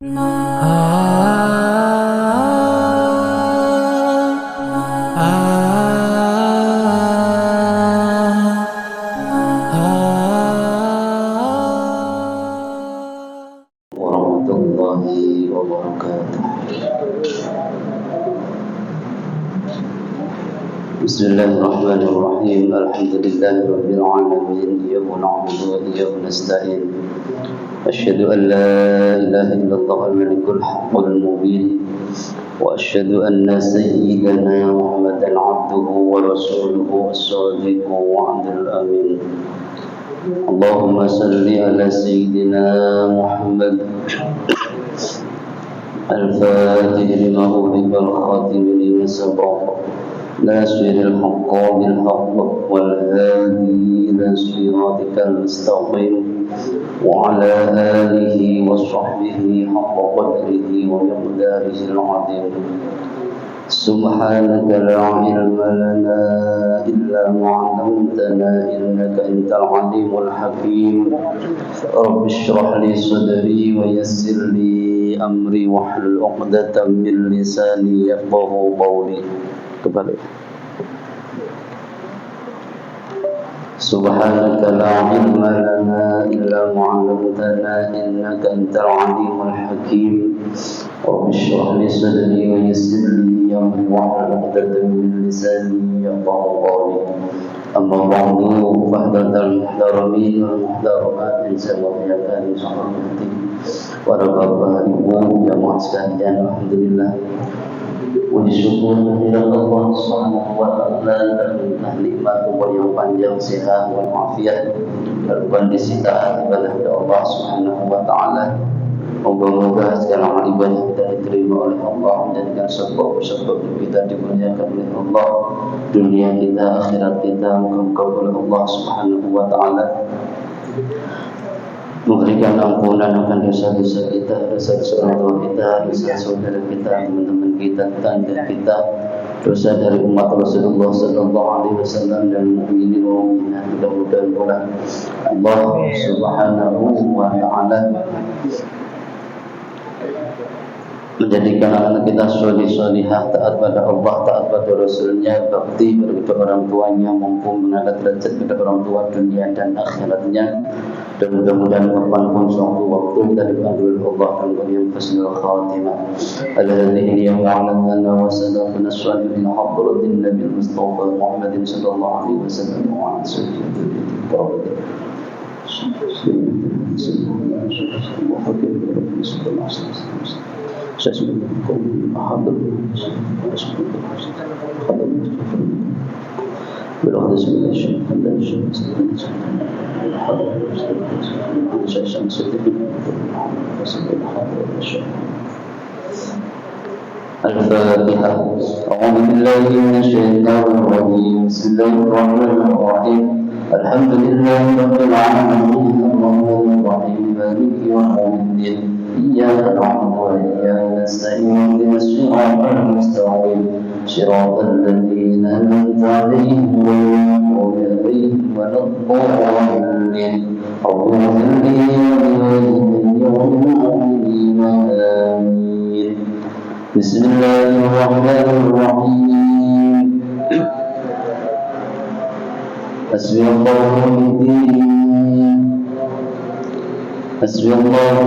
warahmatullahi wabarakatuh. Bismillahirrahmanirrahim. Alhamdulillahirabbil alamin. Iyyaka na'budu wa iyyaka nasta'in. Asyhadu an la ilaha illallah al-malikul haqqul mubin. Wa asyhadu anna sayyidana Muhammadan 'abduhu wa rasuluhu as-sadiqu wa'dul amin. Allahumma salli ala sayyidina Muhammad al-fatih lima ughliqa al-khatim lima sabaqa nasiril haqqa bil haqq wal hadi ila siratikal mustaqim wa ala alihi wa sahbihi haqqa qadrihi wa miqdarihi al-'azim. Subhanaka la ilma lana illa ma 'allamtana innaka antal 'alimul hakim. Rabbi shrah li sadri wa yassir li amri wahlul 'uqdatam min lisani yafqahu qawli. Kembali. Subhanaka la ilma lana illa ma 'allamtana innaka antal 'alimul hakim. Rabbi shrah li sadri wa yassir li amri wahlul 'uqdatam min lisani yafqahu qawli. Amma ba'du, fahdatal muhtaramin wal muhtaramat min sawabiyakan sahabati. Para bapak ibu jamaah sekalian, alhamdulillah puji syukur kehadirat Allah Subhanahu wa taala dan nikmat umur yang panjang, sehat wal afiat dan kondisi taat ibadah Allah Subhanahu wa taala. Moga-moga segala amal ibadah kita diterima oleh Allah, menjadikan sebab-sebab kita dimuliakan oleh Allah, dunia kita, akhirat kita, muka-muka oleh Allah Subhanahu wa taala. Memberikan ampunan akan dosa-dosa kita, dosa-dosa orang tua kita, dosa saudara kita, teman-teman kita, tetangga kita, dosa dari umat Rasulullah sallallahu alaihi wasallam dan mukminin wa mukminat. Mudah-mudahan pula Allah Subhanahu wa taala menjadikan anak kita solih-solihah, taat pada Allah, taat pada Rasulnya, bakti kepada orang tuanya, mampu mengangkat derajat kepada orang tua dunia dan akhiratnya. Dan mudah-mudahan kapanpun suatu waktu kita dipanggil Allah dengan yang husnul khatimah. Alladzi ya'lamuna wa sadaqana salihin hadratin Nabi Mustafa Muhammadin sallallahu alaihi wasallam wa ala Al-Fatihah. A'udzu billahi minasyaitonir rajim. Bismillahirrahmanirrahim. Alhamdulillahi rabbil alamin. Arrahmanir rahim. Maliki yaumiddin. Iyyaka na'budu wa iyyaka nasta'in. Ihdinas siratal mustaqim. Siratal ladzina an'amta 'alaihim ghairil maghdubi 'alaihim waladdallin. Allahumma salli 'ala Bismillahirrahmanirrahim. Hasbiyallahu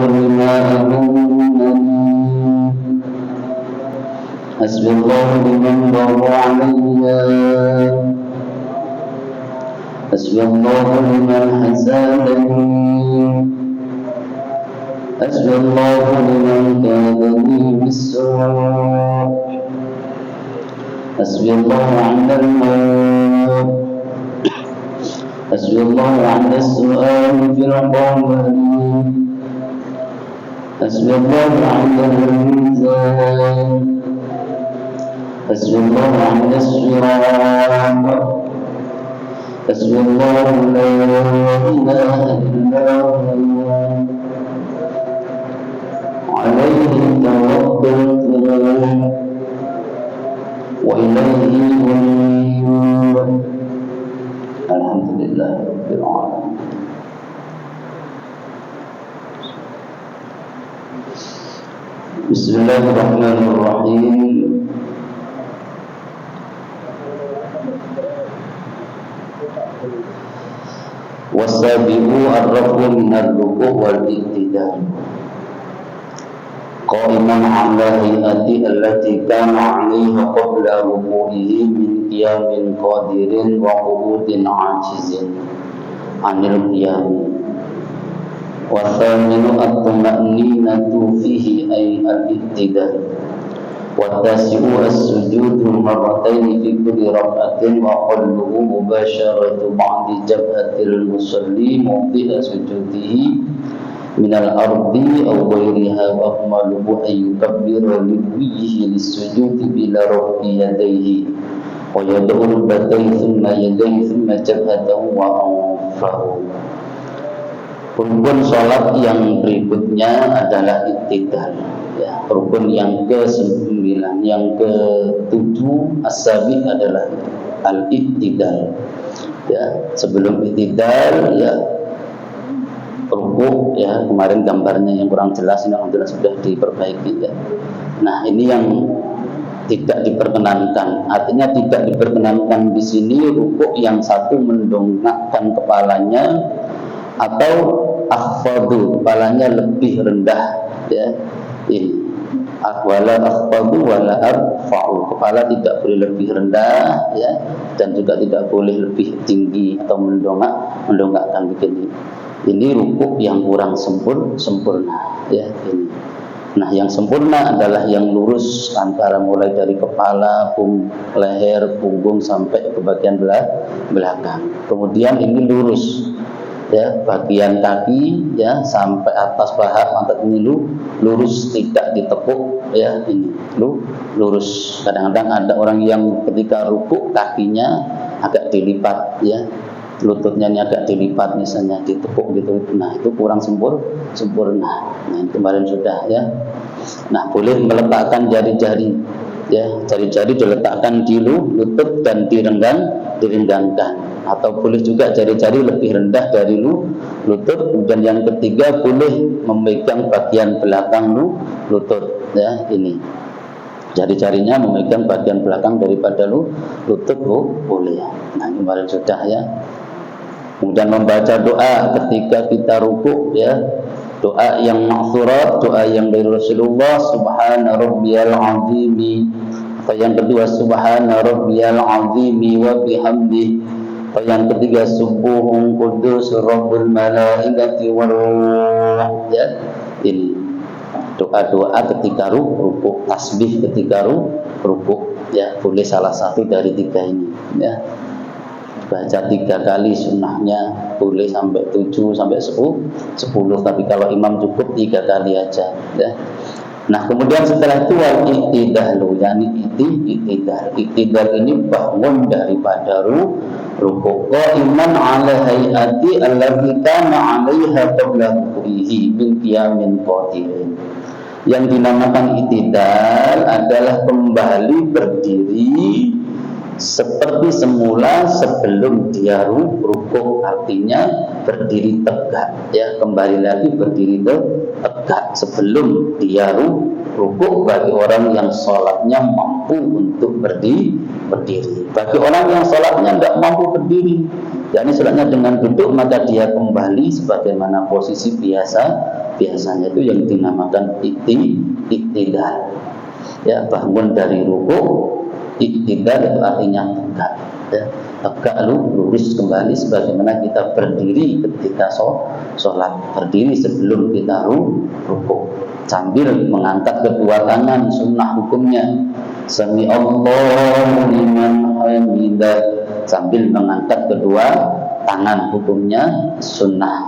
lima amanani. Hasbiyallahu liman bawa alayya. Hasbiyallahu liman hasadani. Hasbiyallahu liman kadani bis-su'. Hasbiyallahu 'ala al-maut. Hasbiyallahu 'ala as-su'al fil qabri. Hasbiyallahu 'ala al-mizan. Hasbiyallahu 'ala as-sirat. Hasbiyallahu la ilaha illa huwa. Alaihi tawakkaltu wa ilaihi unib. Alhamdulillah rabbil alamin. Bismillahirrahmanirrahim. Wasabi'u ar-rafu minar ruku' wal iktidal qa'iman 'ala hay'ati allati kana 'alaiha qabla ruku'ihi min qiyamin qadirin wa qu'udin 'ajizin 'anil qiyam. Wa thaminu at-tuma'ninatu fihi ay al-iktidal. Wa tasi'u as-sujudu marrataini fi kulli rak'atin wa qalluhu mubasharatu ba'di jabhatil musalli mawdi'a sujudihi minal ardi aw ghairiha wa akmaluhu ay yukabbira liwajhihi lis-sujudi bila rafi yadayhi wa yad'u batayhi thumma yadayhi thumma jabhatahu wa anfahu. Rukun sholat yang berikutnya adalah iktidal, ya. Rukun yang ke-9, yang ke-7 as-sabi adalah al-iktidal, ya. Sebelum iktidal, ya, rukuk, ya, kemarin gambarnya yang kurang jelas, ini alhamdulillah sudah diperbaiki, ya. Nah, ini yang tidak diperkenankan. Artinya tidak diperkenankan di sini rukuk yang satu mendongakkan kepalanya atau akhfadu, kepalanya lebih rendah, ya. Ini wala akhfadu wala arfa'u, kepala tidak boleh lebih rendah, ya, dan juga tidak boleh lebih tinggi atau mendongakkan begini. Ini rukuk yang kurang sempurna, ya, ini. Nah, yang sempurna adalah yang lurus antara mulai dari kepala, leher, punggung sampai ke bagian belakang. Kemudian ini lurus, ya, bagian kaki, ya, sampai atas paha pantat ini lurus, tidak ditekuk, ya, ini lurus. Kadang-kadang ada orang yang ketika rukuk kakinya agak dilipat, ya, lututnya ini agak dilipat misalnya, ditekuk gitu. Nah, itu kurang sempurna. Nah, ini kemarin sudah, ya. Nah, boleh meletakkan jari-jari, ya, jari-jari diletakkan di lutut dan direnggangkan, atau boleh juga jari-jari lebih rendah dari lutut. Kemudian yang ketiga boleh memegang bagian belakang lutut, ya, ini jari-jarinya memegang bagian belakang daripada lutut, boleh. Nah, kemarin sudah, ya. Kemudian membaca doa ketika kita rukuk, ya, doa yang ma'thurat, doa yang dari Rasulullah, subhana rabbiyal azimi, atau yang kedua subhana rabbiyal azimi wa bihamdi, atau yang ketiga subuhun qudus rabbul malaikati wal ruh, ya. Ini doa-doa ketika rukuk, tasbih ketika rukuk, ya, boleh salah satu dari tiga ini, ya. Baca 3 kali sunnahnya, boleh sampai 7 sampai 10, tapi kalau imam cukup 3 kali aja, ya. Nah, kemudian setelah itu wal iktidalu, yakni iktidal ini bangun daripada rukuk, qa'iman 'ala hay'ati allati kana 'alaiha qabla ruku'ihi min qiyamin qadirin. Yang dinamakan iktidal adalah kembali berdiri seperti semula sebelum dia rukuk, artinya berdiri tegak, ya, kembali lagi berdiri tegak sebelum dia rukuk bagi orang yang sholatnya mampu untuk berdiri. Bagi orang yang sholatnya tidak mampu berdiri, yakni sholatnya dengan duduk, maka dia kembali sebagaimana posisi biasanya, itu yang dinamakan iktidal, ya, bangun dari rukuk. Iktidal itu artinya tegak, ya, tegak lurus kembali sebagaimana kita berdiri ketika sholat, berdiri sebelum kita rukuk, sambil mengangkat kedua tangan, sunnah hukumnya sami Allahu liman hamidah, sambil mengangkat kedua tangan, hukumnya sunnah,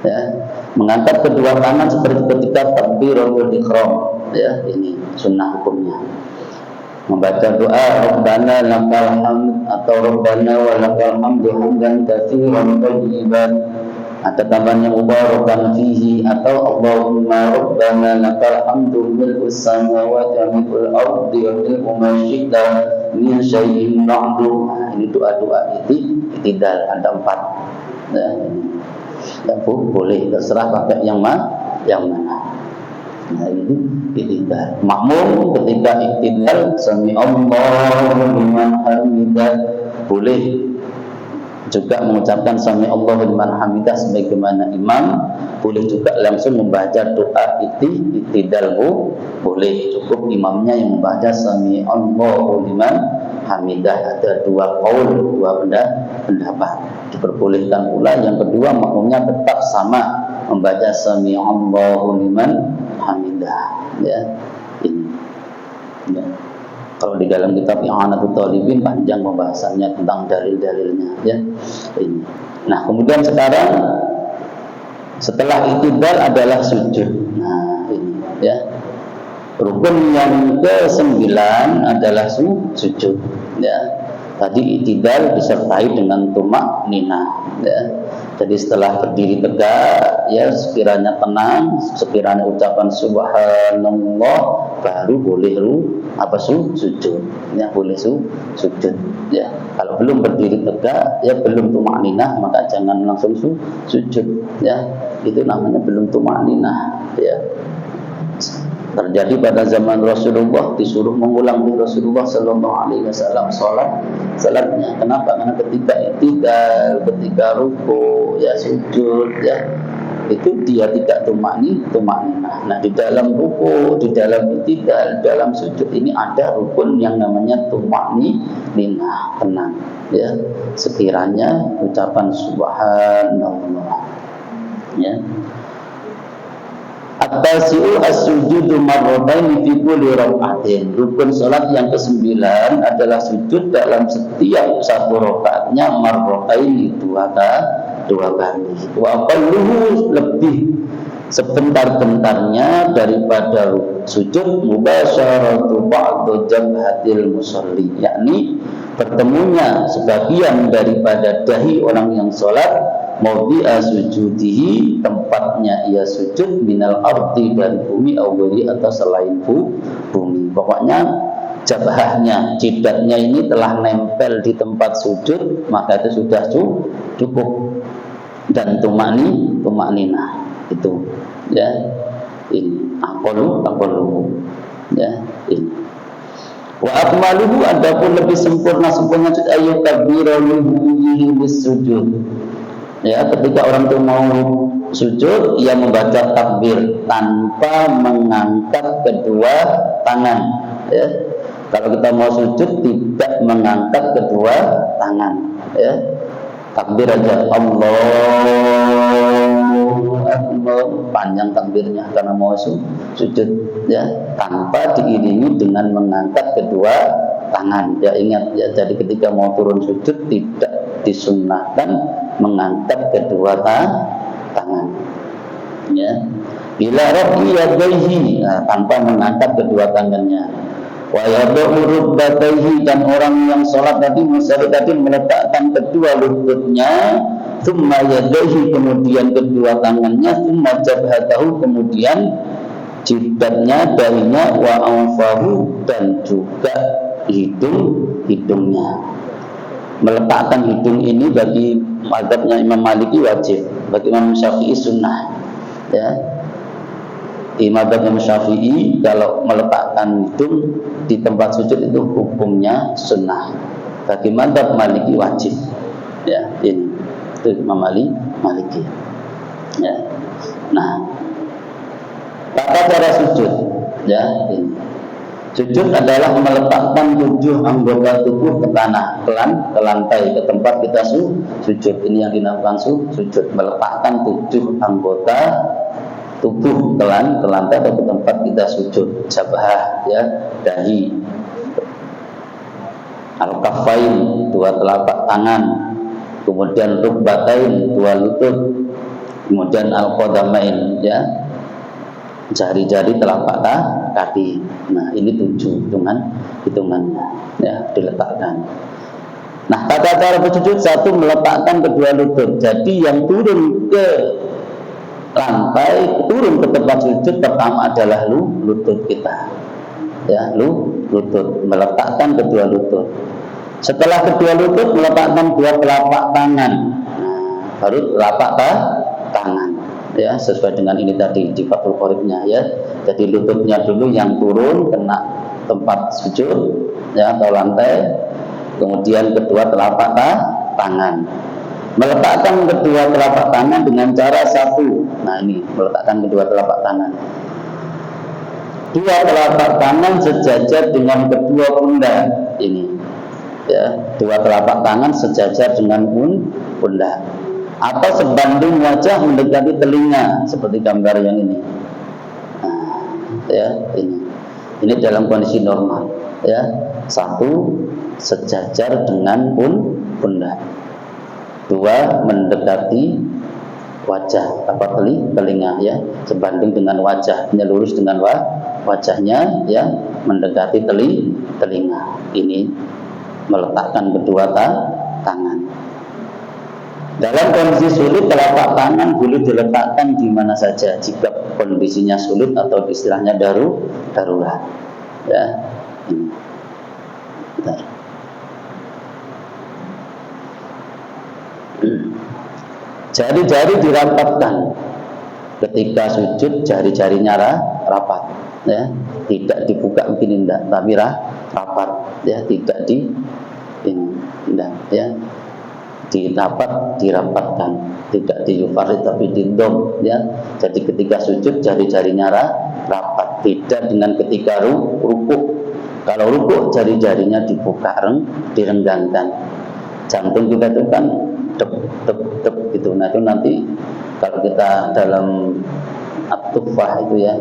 ya. Mengangkat kedua tangan seperti ketika takbiratul ihram, ya, ini sunnah hukumnya. Membaca doa Rabbana lakal hamd atau Rabbana wa lakal hamdu hamdan katsiran thayyiban, ada tambahannya mubarakan fihi, atau Allahumma Rabbana lakal hamdu mil'us samawati wa mil'ul ardi wa mil'u ma syi'ta min syai'in ba'du. Nah, ini doa-doa iktidal ada 4. Nah, ya, boleh terserah pakai yang mana. Nah itu i'tidal. Makmum ketika i'tidal sami Allahu liman hamidah boleh juga mengucapkan sami Allahu liman hamidah sebagaimana imam, boleh juga langsung membaca doa i'tidal boleh, cukup imamnya yang membaca sami Allahu liman hamidah. Ada dua qaul, dua pendapat. Diperbolehkan pula yang kedua makmumnya tetap sama membaca sami Allahu liman hamidah, ya. Ini ya. Kalau di dalam kitab I'anatul Talibin panjang pembahasannya tentang dalil-dalilnya, ya. Ini. Nah, kemudian sekarang setelah i'tidal adalah sujud. Nah, ini ya. Rukun yang ke-9 adalah sujud, ya. Tadi i'tidal disertai dengan tumak-ninah, ya. Jadi setelah berdiri tegak, ya sekiranya tenang, sekiranya ucapan subhanallah, baru boleh sujud, ya boleh sujud, ya. Kalau belum berdiri tegak, ya belum tumak-ninah, maka jangan langsung sujud, ya. Itu namanya belum tumak-ninah, ya. Terjadi pada zaman Rasulullah, disuruh mengulang di Rasulullah Sallallahu Alaihi Wasallam salatnya. Kenapa? Karena ketika i'tidal, ketika ruku, ya sujud, ya itu dia tidak tumak-ninah. Nah, di dalam ruku, di dalam i'tidal, dalam sujud ini ada rukun yang namanya tumak-ninah, tenang, ya. Sekiranya ucapan subhanallah, ya. At-tasi'u as-sujudu marrataini fi kulli raka'atin. Rukun salat yang ke-9 adalah sujud dalam setiap satu rakaatnya marrataini, dua kali. Wa aqalluhu lebih sebentar-bentarnya daripada sujud mubasyaratu ba'du jabhatil musalli, yakni bertemunya sebagian daripada dahi orang yang salat mawdi'a sujudihi, tempatnya ia sujud, minal ardi, dari bumi, awwali atau selain bumi. Pokoknya jabahnya, jidatnya ini telah nempel di tempat sujud, maka itu sudah cukup. Dan tumak-ninah itu, ya. Ini aqallu, ya. Ini wa akmaluhu, adapun lebih sempurna sujud ayu kabirahu sujud. Ya, ketika orang itu mau sujud, ia membaca takbir tanpa mengangkat kedua tangan, ya. Kalau kita mau sujud tidak mengangkat kedua tangan, ya. Takbir aja, Allahu Akbar, panjang takbirnya karena mau sujud, ya, tanpa diiringi dengan mengangkat kedua tangan. Ya, ingat ya, jadi ketika mau turun sujud tidak disunnahkan mengangkat kedua tangan, ya. Bila rafi yadaihi, tanpa mengangkat kedua tangannya. Wa yad'u rukbatayhi, dan orang yang sholat tadi meletakkan kedua lututnya, thumma yadaihi, kemudian kedua tangannya, thumma jabhatahu, kemudian jidatnya, dahinya, wa anfahu, dan juga hidungnya. Meletakkan hidung ini bagi mazhabnya Imam Maliki wajib, bagi Imam Syafi'i sunnah, ya. Di mazhab Imam Syafi'i kalau meletakkan hidung di tempat sujud itu hukumnya sunnah, bagi mazhab Maliki wajib, ya. Ini itu Imam Maliki, ya. Nah, tata cara sujud, ya. Ini sujud adalah meletakkan 7 anggota tubuh ke tanah, ke lantai, ke tempat kita sujud. Ini yang dinamakan sujud, meletakkan 7 anggota tubuh ke lantai atau ke tempat kita sujud. Jabhah, ya, dahi, al-kaffain, 2 telapak tangan, kemudian rukbatain, 2 lutut, kemudian al-qadamain, ya, jari-jari telapak kaki. Nah, ini 7 hitungannya, ya, diletakkan. Nah, tata cara bersujud, 1, meletakkan kedua lutut. Jadi yang turun ke lantai, turun ke tempat sujud pertama adalah lutut kita, ya, lutut, meletakkan kedua lutut. Setelah kedua lutut, meletakkan 2 telapak tangan. Nah, baru telapak tangan, ya, sesuai dengan ini tadi di Fathul Qoribnya ya. Jadi lututnya dulu yang turun kena tempat sujud ya atau lantai, kemudian kedua telapak tangan. Meletakkan kedua telapak tangan dengan cara satu. Nah ini meletakkan kedua telapak tangan. Dua telapak tangan sejajar dengan kedua pundak ini. Ya, dua telapak tangan sejajar dengan pundak. Atau sebanding wajah mendekati telinga seperti gambar yang ini. Nah, ya ini. Ini dalam kondisi normal. Ya, satu sejajar dengan pundak. Dua mendekati wajah telinga ya, sebanding dengan wajahnya, lurus dengan wajahnya ya, mendekati telinga. Ini meletakkan kedua tangan. Dalam kondisi sulit, telapak tangan boleh diletakkan di mana saja jika kondisinya sulit atau istilahnya darurat. Ya. Ini. Bentar. Jari-jari dirapatkan ketika sujud, jari-jarinya rapat ya, tidak dibuka begini enggak, tapi rapat ya, tidak enggak ya, dirapatkan, tidak diyufarid tapi dindom ya. Jadi ketika sujud jari-jarinya rapat, beda dengan ketika rukuk. Kalau rukuk jari-jarinya dibuka, direnggangkan. Jantung kita itu kan dep gitu. Nah itu nanti kalau kita dalam at-tufah itu ya,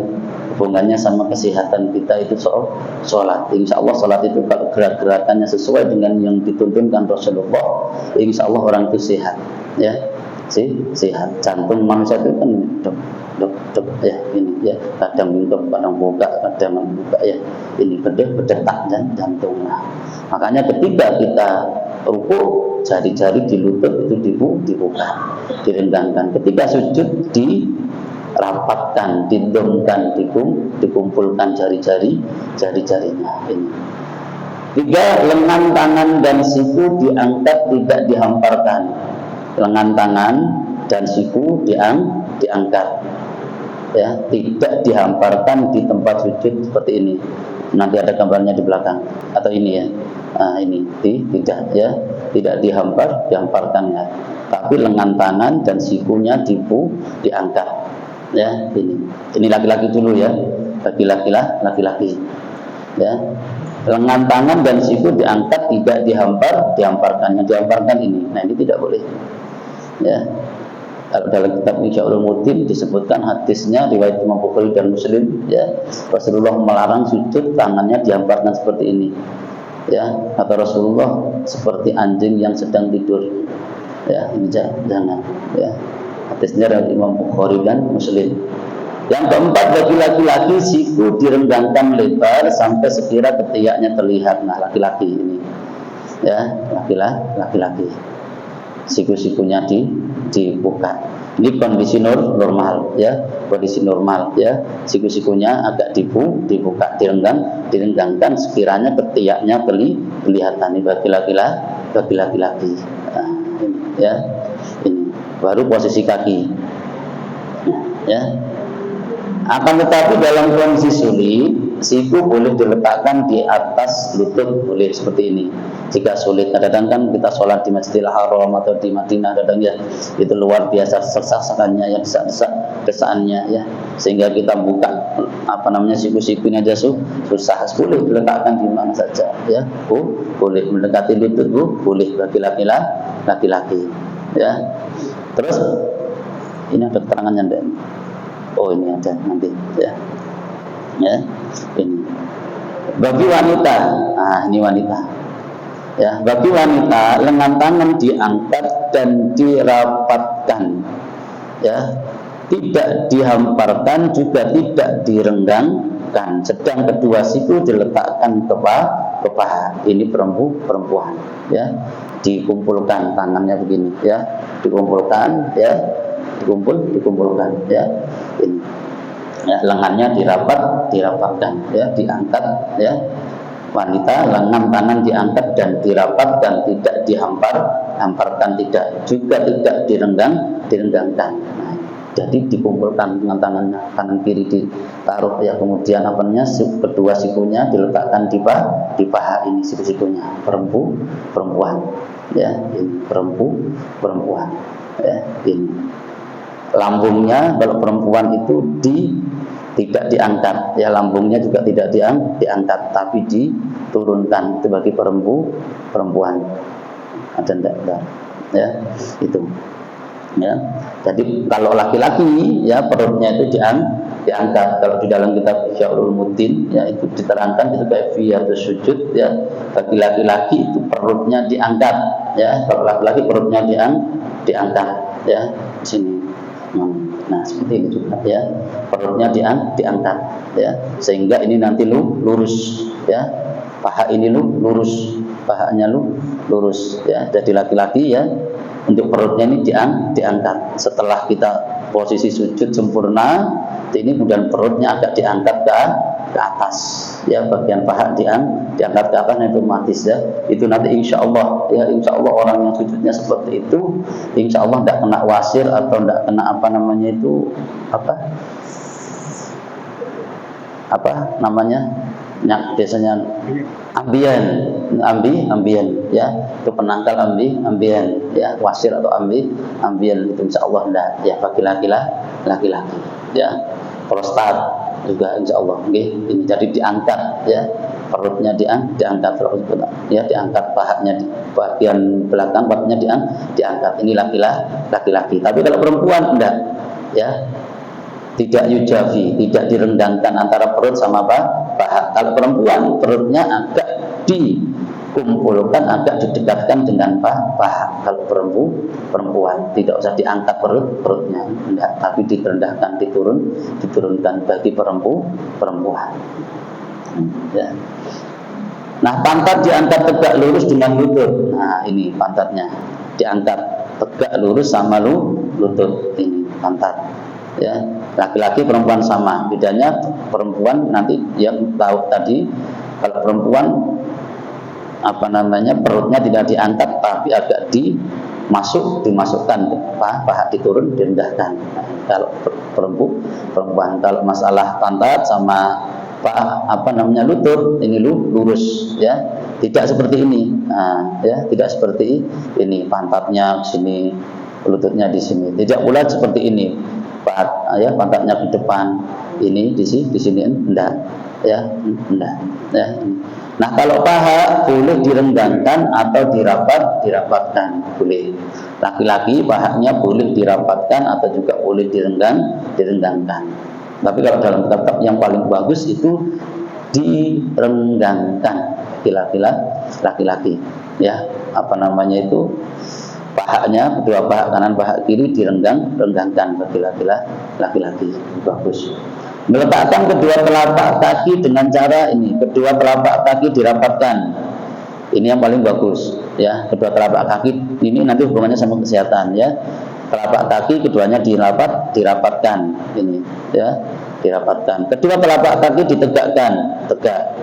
hubungannya sama kesehatan kita itu sholat. Insya Allah sholat itu kalau gerak-gerakannya sesuai dengan yang dituntunkan Rasulullah, insya Allah orang itu sehat ya, sehat. Jantung manusia itu kan dep ya, ini ya, kadang minum, kadang buka, kadang membuka ya, ini berdetak jantung. Nah, makanya ketika kita rukuk, jari-jari di lutut itu dibuka, direnggangkan. Ketika sujud dirapatkan, didomkan, dikumpulkan jari-jarinya. Ini. Tiga, lengan tangan dan siku diangkat, tidak dihamparkan. Lengan tangan dan siku diangkat, ya, tidak dihamparkan di tempat sujud seperti ini. Nanti ada gambarnya di belakang atau ini ya. Nah, ini tidak ya, tidak dihamparkan ya. Tapi lengan tangan dan sikunya diangkat. Ya, ini laki-laki dulu ya. Bagi laki-laki. Ya. Lengan tangan dan siku diangkat, tidak dihamparkan. Yang dihamparkan ini. Nah, ini tidak boleh. Ya. Kalau dalam kitab Ihya'ul Ulumuddin disebutkan hadisnya riwayat Imam Bukhari dan Muslim ya, Rasulullah melarang sujud tangannya dihamparkan seperti ini. Ya, kata Rasulullah seperti anjing yang sedang tidur. Ya, ini jangan ya. Hadisnya riwayat Imam Bukhari dan Muslim. Yang keempat, bagi laki-laki siku direnggangkan lebar sampai sekira ketiaknya terlihat. Nah, laki-laki ini. Ya, laki-laki. Siku-sikunya dibuka. Ini kondisi normal ya, kondisi normal ya. Siku-sikunya agak dibuka, direnggangkan sekiranya ketiaknya kelihatan. Ini bagi laki-laki. Nah, ini ya. Ini baru posisi kaki. Ya. Akan tetapi dalam kondisi sulit, siku boleh diletakkan di atas lutut, boleh seperti ini. Jika sulit, kadang-kadang kan kita sholat di Masjidil Haram atau di Madinah, kadang ya itu luar biasa sesak-sesakannya ya, desaannya ya, sehingga kita buka siku-sikunya aja susah. Boleh diletakkan di mana saja ya. Boleh mendekati lutut, boleh bagi laki-laki ya. Terus ini ada keterangannya enggak? Oh, ini ada nanti ya. Ya, ini. Bagi wanita, nah ini wanita. Ya, bagi wanita lengan tangan diangkat dan dirapatkan. Ya, tidak dihamparkan juga tidak direnggangkan. Sedang kedua siku diletakkan ke paha. Ini perempuan, ya. Dikumpulkan tangannya begini, ya. Dikumpulkan, ya. Dikumpulkan, ya. Ini. Ya, lengannya dirapatkan, ya, diangkat, ya. Wanita lengan tangan diangkat dan dirapatkan, tidak dihamparkan, tidak juga tidak direnggangkan. Nah, Jadi dikumpulkan dengan tangannya kanan kiri ditaruh ya, kemudian kedua sikunya diletakkan di paha ini, siku-sikunya perempuan ya, ini perempuan ya, ini lambungnya kalau perempuan itu tidak diangkat ya, lambungnya juga tidak diangkat tapi diturunkan, itu bagi perempuan. Ada enggak ya, itu ya. Jadi kalau laki-laki ya perutnya itu diangkat. Kalau di dalam kitab Ihya Ulumuddin ya itu diterangkan itu kaifiyatus sujud ya, bagi laki-laki itu perutnya diangkat ya, kalau laki-laki perutnya diangkat ya di sini. Nah seperti ini juga ya, perutnya diangkat ya, sehingga ini nanti lurus ya, paha ini lurus, pahanya lurus ya. Jadi laki-laki ya untuk perutnya ini diangkat. Setelah kita posisi sujud sempurna, ini kemudian perutnya agak diangkat ke atas ya, bagian paha diangkat ke atas, otomatis ya. Itu nanti insya Allah ya, insya Allah orang yang sujudnya seperti itu, insya Allah tidak kena wasir atau tidak kena biasanya ambien ya, itu penangkal ambien ya, wasir atau ambien itu insya Allah enggak ya, bagi laki-laki ya. Prostat juga insya Allah ini jadi diangkat ya, perutnya diangkat ya, diangkat pahanya di bagian belakang, pahanya diangkat, ini laki-laki. Tapi kalau perempuan enggak ya, tidak yujafi, tidak direndangkan antara perut sama paha. Kalau perempuan perutnya agak dikumpulkan, agak didekatkan dengan paha. Kalau perempuan tidak usah diangkat perutnya, enggak, tapi direndahkan, diturunkan bagi perempuan. Ya. Nah, pantat diangkat tegak lurus dengan lutut. Nah, ini pantatnya diangkat tegak lurus sama lutut, ini pantat. Ya, laki-laki perempuan sama, bedanya perempuan nanti yang tahu tadi, kalau perempuan perutnya tidak diangkat tapi agak dimasukkan paha diturun, direndahkan. Nah, kalau perempuan kalau masalah pantat sama lutut ini lurus ya, tidak seperti ini. Nah, ya, tidak seperti ini, pantatnya di sini, lututnya di sini, tidak pula seperti ini. Pantatnya ke depan, ini di sini enggak ya, enggak ya. Nah, kalau paha boleh direnggangkan atau dirapatkan, boleh. Laki-laki pahanya boleh dirapatkan atau juga boleh direnggangkan. Tapi kalau dalam kitab yang paling bagus itu direnggangkan laki-laki ya, pahanya, kedua paha kanan paha kiri direnggangkan bagi laki-laki, bagus. Meletakkan kedua telapak kaki dengan cara ini, kedua telapak kaki dirapatkan, ini yang paling bagus ya. Kedua telapak kaki ini nanti hubungannya sama kesehatan ya. Telapak kaki keduanya dirapatkan ini ya, dirapatkan. Kedua telapak kaki ditegakkan, tegak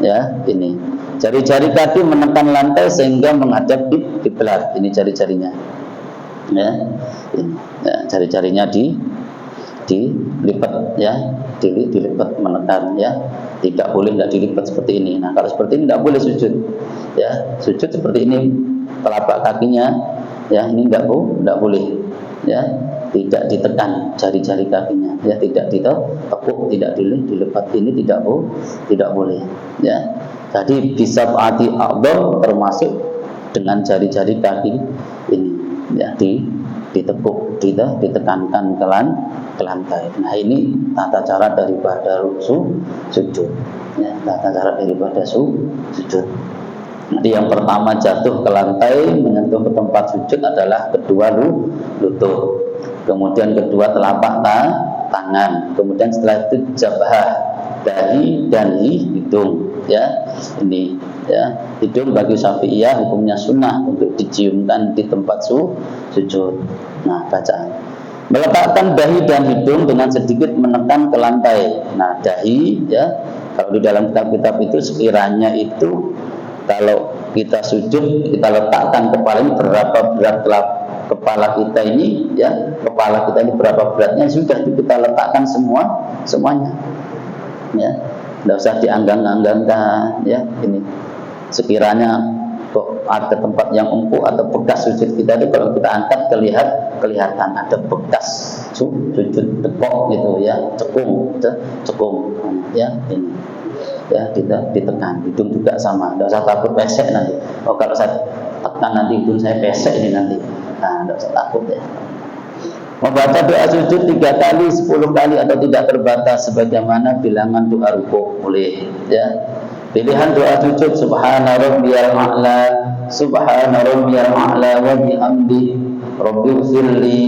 ya, ini. Jari-jari kaki menekan lantai sehingga menghadap kiblat. Ini jari-jarinya. Ya. Ini. Ya, jari-jarinya dilipat ya, dilipat menekan ya. Tidak boleh enggak dilipat seperti ini. Nah, kalau seperti ini enggak boleh sujud. Ya, sujud seperti ini telapak kakinya ya, ini enggak boleh. Ya. Tidak ditekan jari-jari kakinya ya, tidak ditekuk, tidak dilipat, ini tidak boleh ya. Jadi bisa arti a'dham termasuk dengan jari-jari kaki ini ya, ditekuk, ditekankan ke lantai. Nah, ini tata cara daripada sujud ya, tata cara daripada sujud. Jadi yang pertama jatuh ke lantai menyentuh ke tempat sujud adalah kedua lutut, kemudian kedua telapak tangan, kemudian setelah itu jabhah, dahi dan hidung ya. Ini ya, hidung bagi Syafi'iyah hukumnya sunnah untuk diciumkan di tempat sujud. Nah, bacaan meletakkan dahi dan hidung dengan sedikit menekan ke lantai. Nah, dahi ya, kalau di dalam kitab-kitab itu sekiranya itu kalau kita sujud kita letakkan kepala ini berapa berat kepala kita ini, ya, kepala kita ini berapa beratnya, sudah kita letakkan semuanya, ya, tidak usah dianggang-anggangkan, ya. Ini sekiranya kok ada tempat yang empuk atau bekas sujud kita itu, kalau kita angkat kelihatan ada bekas sujud tekok gitu, ya, cekung, ya, ini, ya, kita ditekan. Hidung juga sama, tidak usah takut pesek nanti. Oh, kalau saya tekan nanti hidung saya pesek ini nanti, nah, tidak usah takut, ya. Membaca doa sujud 3 kali, 10 kali atau tidak terbatas sebagaimana bilangan doa rukuk boleh, ya. Pilihan doa sujud subhana rabbiyal a'la, subhana rabbiyal a'la wa bihamdi rabbighfirli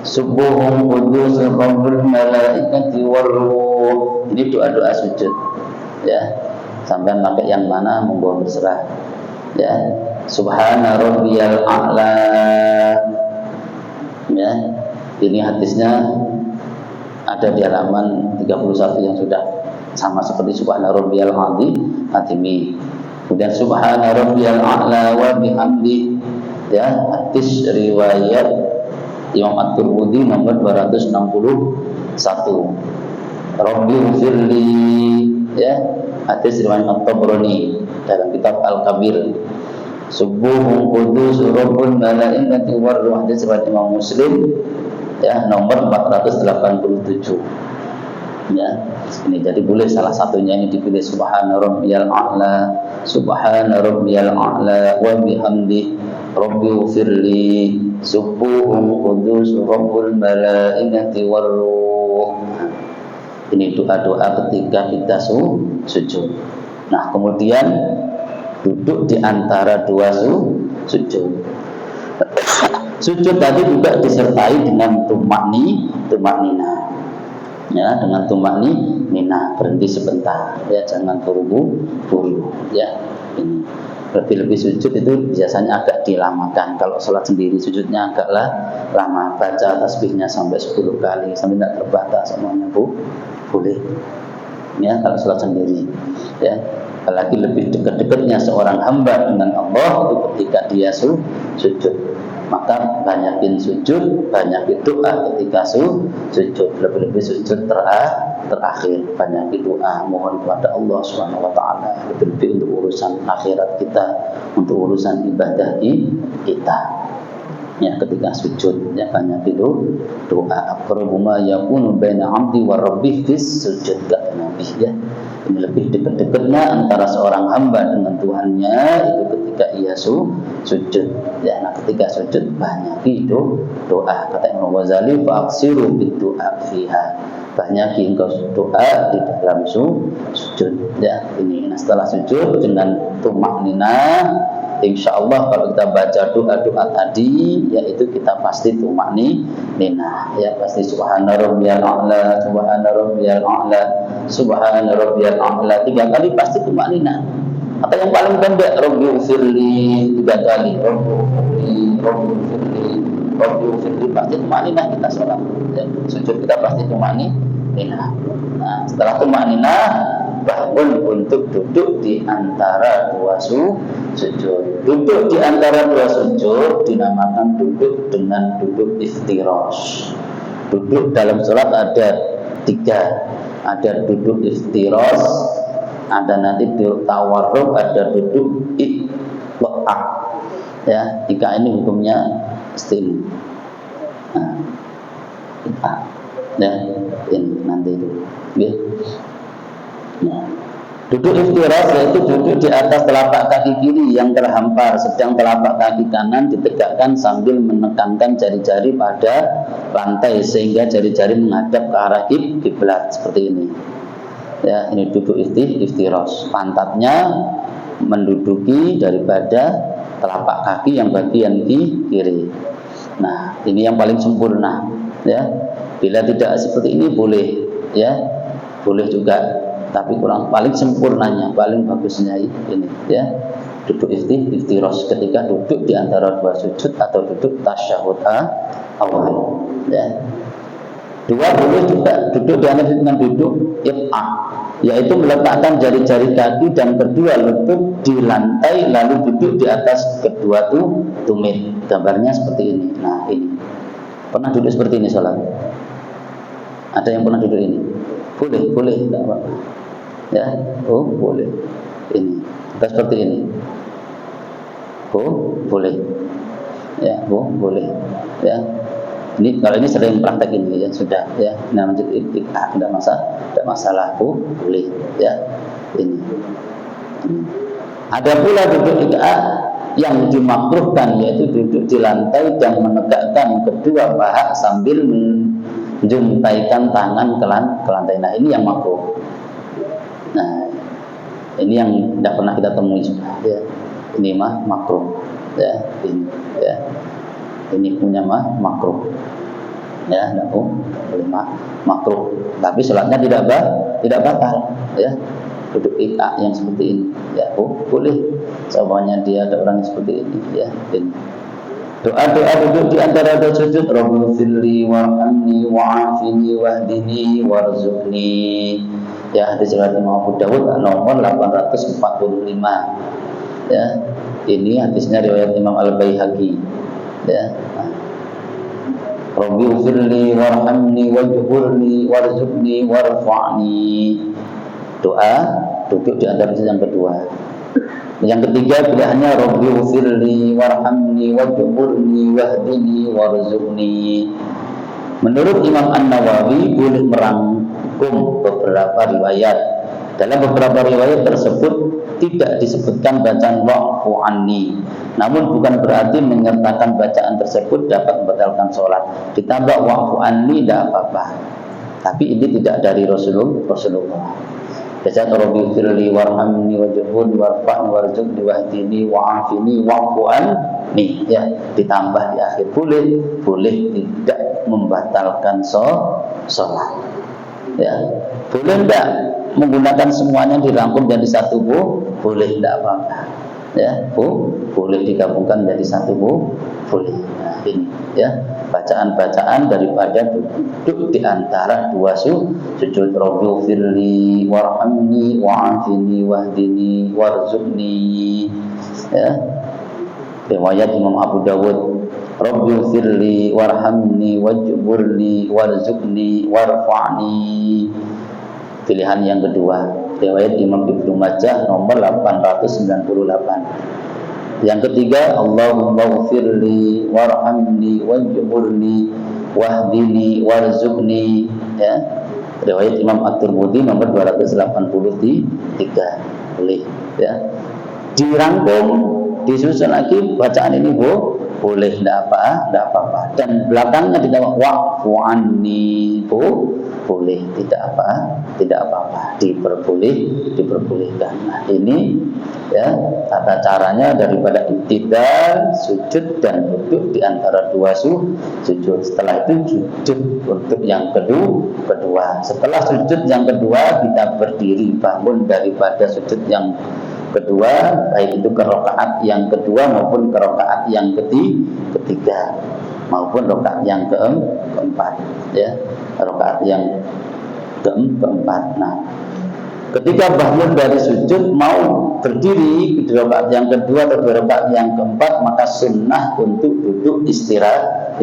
subuhun qudus rabbul malaikati warruh. Ini doa-doa sujud, ya. Sampai pakai yang mana monggo berserah, ya. Subhana rabbiyal a'la, ya. Ini hadisnya ada di halaman 31 yang sudah sama seperti subhana rabbiyal azimi. Kemudian subhana rabbiyal a'la wa bihamdi, ya, hadis riwayat Imam At-Tirmidzi nomor 261. Rabbighfirli, ya, hadis riwayat At-Tabrani dalam kitab Al-Kabir. Subuhun qudus rabbul malaikati warruh, hadis riwayat Imam Muslim, ya, nomor 487. Ya, ini jadi boleh salah satunya ini dipilih subhana rabbiyal a'la, subhana rabbiyal a'la wa bihamdi rabbighfirli subuhun qudus rabbul malaikati warruh. Ini doa-doa ketika kita sujud. Nah, kemudian duduk di antara dua sujud. Sujud tadi juga disertai dengan tumakninah. Ya, dengan tumakninah, berhenti sebentar, ya, jangan buru-buru, ya. Ini lebih sujud itu biasanya agak dilamakan. Kalau sholat sendiri sujudnya agaklah lama, baca tasbihnya sampai 10 kali sampai tidak terbatas semuanya, boleh, ya, kalau sholat sendiri, ya. Apalagi lebih dekat-dekatnya seorang hamba dengan Allah itu ketika dia sujud. Maka banyakin sujud, banyakin doa ketika sujud, lebih-lebih sujud terakhir, banyakin doa, mohon kepada Allah Subhanahu wa taala, lebih-lebih untuk urusan akhirat kita, untuk urusan ibadah kita. Ya, ketika sujud, ya, banyakin doa. Aqrabu ma yakunu baina 'abdi wa rabbih fis sujud, kata Nabi, ya. Ini lebih dekat-dekatnya antara seorang hamba dengan Tuhannya itu ketika ia sujud. Ya, nah, ketika sujud banyak doa. Kata Imam Ghazali, fa'aksiru bid-du'a fiha. Banyak engkau doa di dalam sujud. Ya, ini. Nah, setelah sujud dengan tumakninah, insyaallah kalau kita baca doa-doa tadi, yaitu kita pasti tumakninah, ya, pasti subhana rabbiyal a'la, subhana rabbiyal a'la, subhana rabbiyal a'la 3 kali pasti tumakninah. Atau yang paling pendek rabbighfirli 3 kali, rabbighfirli pasti tumakninah kita sholat, ya. Sujud kita pasti tumakninah. Nah, setelah tumakninah bangun untuk duduk di antara dua sujud. Duduk di antara dua sujud dinamakan duduk dengan duduk iftirash. Duduk dalam sholat ada 3. Ada duduk iftirash, ada nanti duduk tawarruk, ada duduk iqta'ah. Ya, 3 ini hukumnya istim. Nah, ya, ini nanti itu. Ya. Nah, duduk iftirash yaitu duduk di atas telapak kaki kiri yang terhampar, sedang telapak kaki kanan ditegakkan sambil menekankan jari-jari pada lantai sehingga jari-jari menghadap ke arah kiblat seperti ini. Ya, ini duduk iftirash. Pantatnya menduduki daripada telapak kaki yang bagian kiri. Nah, ini yang paling sempurna, ya. Bila tidak seperti ini boleh, ya. Boleh juga, tapi paling sempurnanya, paling bagusnya ini, ya, duduk iftirash ketika duduk di antara dua sujud atau duduk tasyahud awal, ya. 2 boleh juga duduk di antara dengan duduk ib'ah, yaitu meletakkan jari-jari kaki dan kedua lutut di lantai lalu duduk di atas kedua tumit. gambarnya seperti ini. Nah, ini. Pernah duduk seperti ini sholat? Ada yang pernah duduk ini? Boleh, tidak apa-apa. Ya, oh boleh. Ini, kita seperti ini. Oh, boleh. Ya, oh boleh. Ya, ini kalau ini sering praktek ini ya sudah ya. Namanya tidak masalah. Oh boleh. Ya, ini. Ada pula duduk yang dimakruhkan, yaitu duduk di lantai dan menegakkan kedua paha sambil menjuntaikan tangan ke lantai. Nah, ini yang makruh. Nah, ini yang tidak pernah kita temui juga. Ya. Ini makruh. Ya, ini. Ya. Ini punya makruh. Ya, tidak boleh makruh. Tapi sholatnya tidak batal. Ya. Duduk iqa yang seperti ini, ya boleh. Semuanya dia ada orang yang seperti ini, ya. Ini. Doa-doa duduk di antara dua sujud, Rabbi firli warhamni wa'afini wahdini warzuqni. Ya, hadis riwayat Imam Abu Dawud nomor 845. Ya, ini hadisnya riwayat Imam Al-Baihaqi. Ya. Rabbi firli warhamni wajburni warzuqni warfa'ni. Doa duduk di antara yang kedua. Yang ketiga pilihannya Rabbi firli warhamni wajburni wahdini warzuqni. Menurut Imam An-Nawawi boleh merangkum beberapa riwayat. Dalam beberapa riwayat tersebut tidak disebutkan bacaan wa'fu anni. Namun bukan berarti menyertakan bacaan tersebut dapat membatalkan sholat. Ditambah wa'fu anni tidak apa-apa. Tapi ini tidak dari Rasulullah. Baca Rabbi firli warhamni wajburni warfa'ni warzuqni wahdini wa'afini wa'fu anni. Ya, ditambah di akhir boleh tidak membatalkan sholat. Ya, boleh tidak menggunakan semuanya dirangkum jadi satu boleh, tidak apa-apa. Ya, boleh digabungkan jadi satu boleh. Nah, ini ya bacaan-bacaan daripada duduk di antara dua sujud. Rabbi firli warhamni wa'afini wahdini warzuqni. Ya, riwayat Imam Abu Dawud, Rabbi firli warhamni wajburni warzuqni warfa'ni. Pilihan yang kedua, riwayat Imam Ibnu Majah nomor 898. Yang ketiga, Allahumma firli warhamni wajburni wahdini warzuqni. Ya, riwayat Imam At-Tirmidzi nomor 283. Boleh ya. Dirangkum, disusun lagi bacaan ini boleh, tidak apa-apa. Dan belakangnya ditambah wa'fu anni boleh, tidak apa-apa, diperbolehkan. Nah, ini ya tata caranya daripada iktidal, sujud dan duduk di antara dua sujud. Setelah itu sujud untuk yang kedua. Setelah sujud yang kedua kita berdiri bangun daripada sujud yang kedua, baik itu ke rakaat yang kedua maupun ke rakaat yang ketiga maupun rakaat yang keempat, ya, rakaat yang keempat. Nah, ketika bangun dari sujud mau berdiri di rakaat yang kedua atau rakaat yang keempat, maka sunnah untuk duduk istirahat.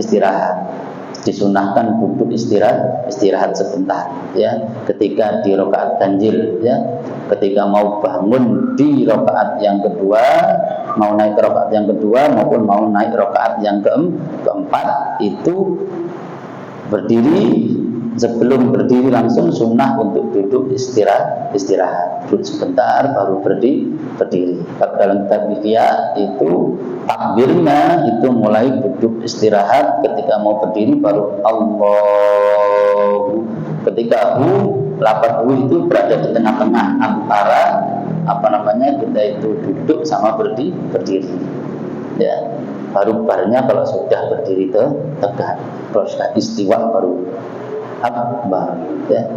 Disunahkan duduk istirahat sebentar, ya, ketika di rakaat ganjil, ya, ketika mau bangun di rakaat yang kedua, mau naik ke rakaat yang kedua maupun mau naik rakaat yang keempat, itu berdiri. Sebelum berdiri langsung sunnah untuk duduk istirahat, duduk sebentar baru berdiri. Kalau dalam kitab Ihya itu takbirnya itu mulai duduk istirahat, ketika mau berdiri baru Allahu. Ketika lafaz itu berada di tengah-tengah antara kita itu duduk sama berdiri. Ya, baru barnya kalau sudah berdiri tegak, kalau sudah istiwa baru akbar, ya.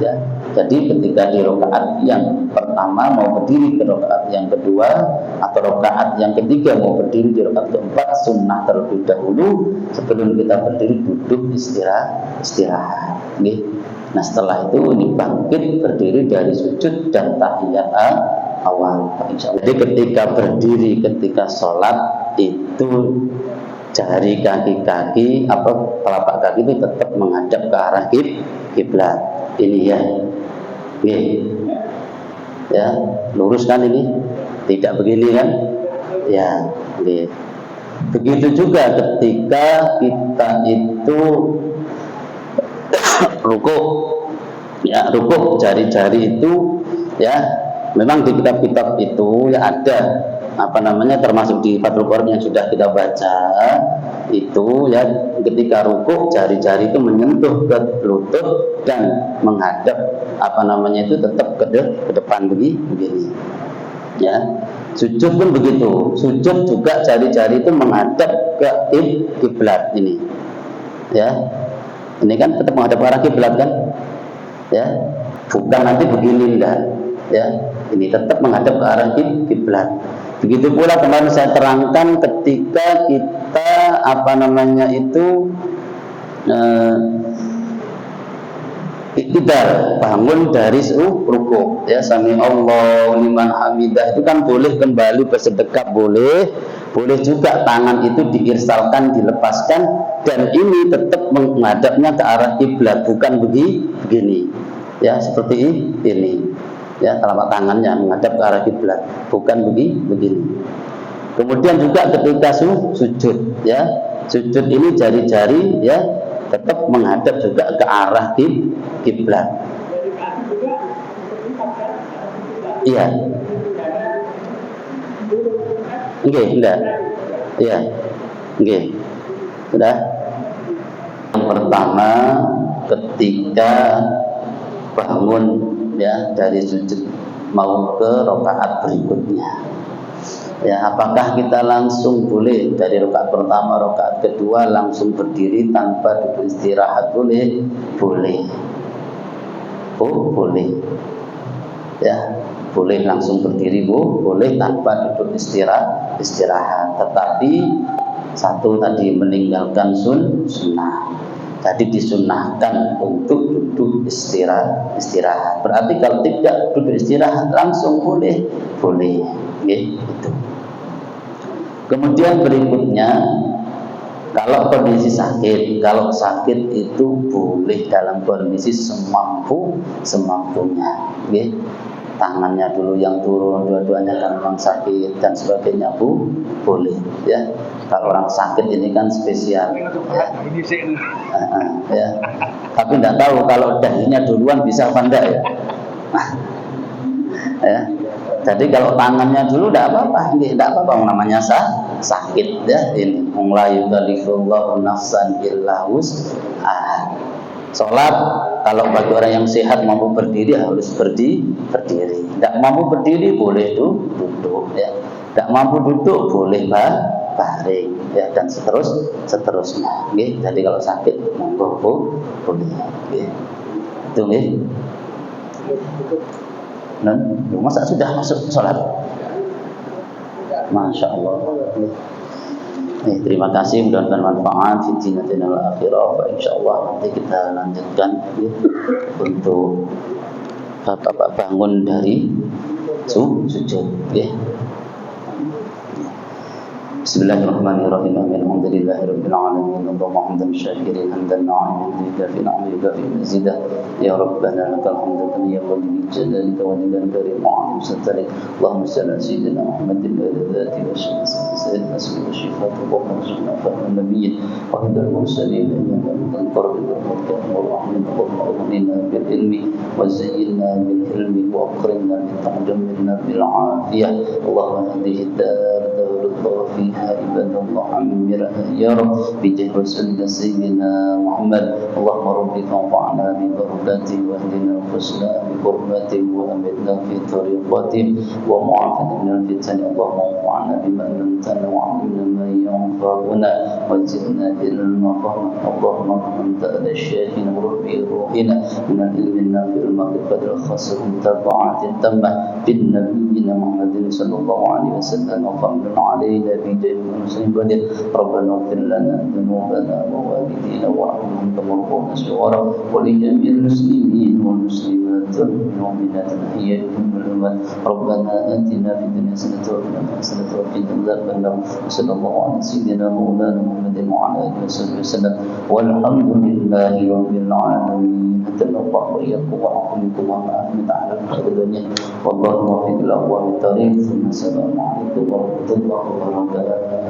Ya. Jadi ketika di rakaat yang pertama mau berdiri ke rakaat yang kedua atau rakaat yang ketiga mau berdiri di rakaat keempat, sunnah terlebih dahulu sebelum kita berdiri duduk istirahat. Nah, setelah itu ini bangkit berdiri dari sujud dan awal. Jadi ketika berdiri, ketika sholat itu jari kaki telapak kaki itu tetap menghadap ke arah kiblat. Ini ya, ya lurus kan ini, tidak begini kan? Ya, begitu juga ketika kita itu rukuk, ya rukuk jari-jari itu ya memang di kitab-kitab itu ya ada termasuk di Fathul Qorib yang sudah kita baca itu ya ketika rukuk jari-jari itu menyentuh ke lutut dan menghadap itu tetap ke depan begini ya. Sujud pun begitu, sujud juga jari-jari itu menghadap ke kiblat ini ya. Ini kan tetap menghadap ke arah kiblat kan ya, bukan nanti begini enggak ya, ini tetap menghadap ke arah kiblat. Begitu pula kemarin saya terangkan ketika kita iktidal, bangun dari rukuk ya, sami Allahu liman hamidah, itu kan boleh kembali bersedekap, boleh juga tangan itu diirsalkan, dilepaskan, dan ini tetap menghadapnya ke arah kiblat, bukan begini ya, seperti ini ya, telapak tangannya menghadap ke arah kiblat, bukan begini. Kemudian juga ketika sujud ya, sujud ini jari-jari ya tetap menghadap juga ke arah kiblat. Iya. Enggak. Iya. Sudah. Yang pertama ketika bangun ya dari sujud mau ke rakaat berikutnya. Ya, apakah kita langsung boleh dari rakaat pertama, rakaat kedua langsung berdiri tanpa duduk istirahat? Boleh. Boleh. Ya, boleh langsung berdiri, boleh tanpa duduk istirahat. Tetapi satu tadi meninggalkan sunnah. Tadi disunahkan untuk duduk istirahat. Berarti kalau tidak duduk istirahat langsung boleh. Gitu. Kemudian berikutnya, kalau kondisi sakit, itu boleh dalam kondisi semampunya. Tangannya dulu yang turun, dua-duanya kan memang sakit dan sebagainya, boleh ya. Kalau orang sakit ini kan spesial ya. Tapi tidak tahu kalau dahinya duluan bisa apa enggak ya. Ya. Jadi kalau tangannya dulu tidak apa-apa, namanya sakit ya. Ini la yukallifullahu nafsan illa wus'aha. Salat kalau bagi orang yang sehat mampu berdiri harus berdiri. Tidak mampu berdiri boleh duduk ya. Tidak mampu duduk boleh baring ya, dan seterusnya. Jadi kalau sakit monggo boleh. Itu masa sudah masuk sholat? Masya Allah. Terima kasih, mudah-mudahan manfaat di dunia dan akhirah. Insya Allah nanti kita lanjutkan untuk bangun dari sujud. Bismillahirrahmanirrahim. Alhamdulillahirabbil alamin. Allahumma hamdan syakirin hamdan na'iman fi ni'amika fi mazidah. Ya Rabbana lakal hamdu kama yanbaghi li jalalika wa li karim wa satrik. Allahumma salli ala sayyidina Muhammadin wa ala alihi wa sahbihi sayyidina wa shifatu wa marzuqna fahman nabiyyin wa hudal mursalin min qarbi wa rahmin wa rahmina bil ilmi wa zayyinna bil ilmi wa akrimna bi ta'ammulna bil afiyah. Allahumma hadhihi dar فيها عباد الله عمرها يا رب بجاه رسولك سيدنا محمد. اللهم رب فانفعنا ببركاته واهدنا وخشنا بقربته وامتنا في طريقته ومعافنا من الفتن. اللهم انفعنا بما علمتنا وعلمنا ما ينفعنا وزدنا علما فهما. اللهم انت على الشيخين وربي روحنا من العلم النافع المعرفة الخاصة المتابعة التامة بالنبينا محمد صلى الله عليه وسلم وفضل علينا في جميع المسلمين بدر. ربنا اغفر لنا ذنوبنا ووالدينا وارحمهم كما ربونا صغارا ولجميع المسلمين والمسلمات والمؤمنات الأحياء منهم محمد ربنا آتنا في الدنيا حسنة وفي الآخرة حسنة وقنا عذاب النار وصلى الله على سيدنا مولانا محمد وعلى آله وصحبه وسلم والحمد لله رب العالمين. أتنا الله وإياكم وأعطيكم وأهل على الدنيا والله موفق الأقوام الطريق. ثم السلام عليكم ورحمة الله وبركاته.